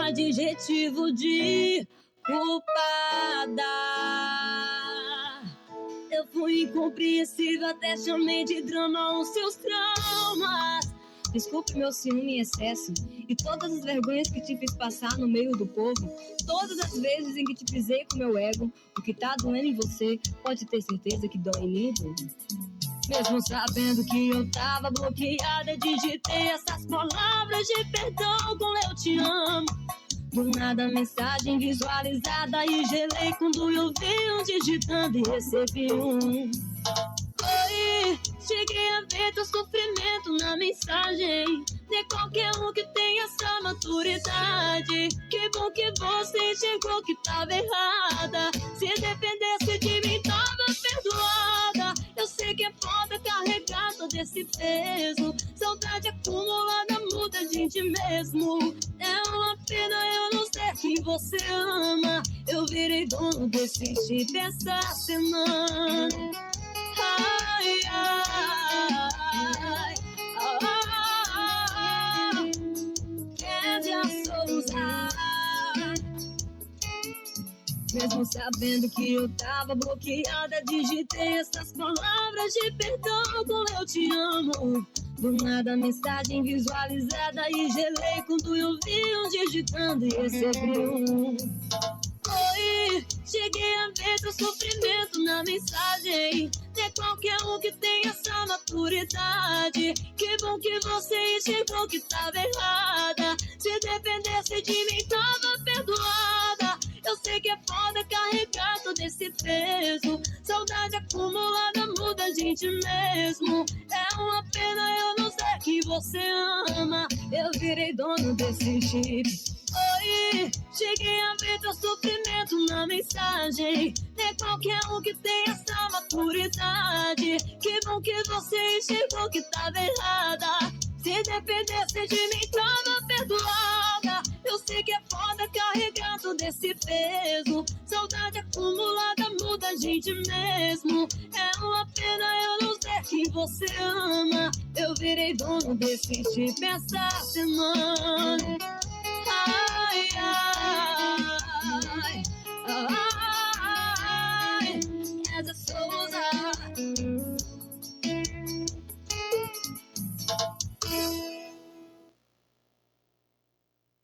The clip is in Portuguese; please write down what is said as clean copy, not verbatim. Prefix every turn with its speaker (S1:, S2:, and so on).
S1: adjetivo de culpada. Eu fui incompreensível, até chamei de drama os seus traumas. Desculpe meu ciúme em excesso e todas as vergonhas que te fiz passar no meio do povo. Todas as vezes em que te pisei com meu ego. O que tá doendo em você, pode ter certeza que dói em mim. Mesmo sabendo que eu tava bloqueada, digitei essas palavras de perdão com eu te amo. Do nada mensagem visualizada e gelei quando eu vi um digitando e recebi um. Oi, cheguei a ver teu sofrimento na mensagem. De qualquer um que tenha essa maturidade. Que bom que você enxergou que tava errada. Se dependesse de mim tava perdoada. Eu sei que é foda carregar todo esse peso. Saudade acumulada muda a gente mesmo. É uma pena eu não sei que você ama. Eu virei dono desse chip essa semana. Ai, ai, ai, ai, Kézia Souza. Mesmo sabendo que eu tava bloqueada, digitei essas palavras de perdão com eu te amo. Do nada mensagem visualizada e gelei quando eu vi um digitando e recebi um. Oi, cheguei a ver teu sofrimento na mensagem. De qualquer um que tenha essa maturidade. Que bom que você enxergou que tava errada. Se dependesse de mim tava perdoada. Eu sei que é foda carregar todo esse peso. Saudade acumulada muda a gente mesmo. É uma pena eu não sei que você ama. Eu virei dono desse chip. Oi, cheguei a ver teu sofrimento na mensagem. De qualquer um que tenha essa maturidade. Que bom que você enxergou que tava errada. Se dependesse de mim tava perdoada. Eu sei que é foda carregar todo esse peso. Saudade acumulada muda a gente mesmo. É uma pena eu não sei que você ama. Eu virei dono desse chip essa semana. Ai, ai.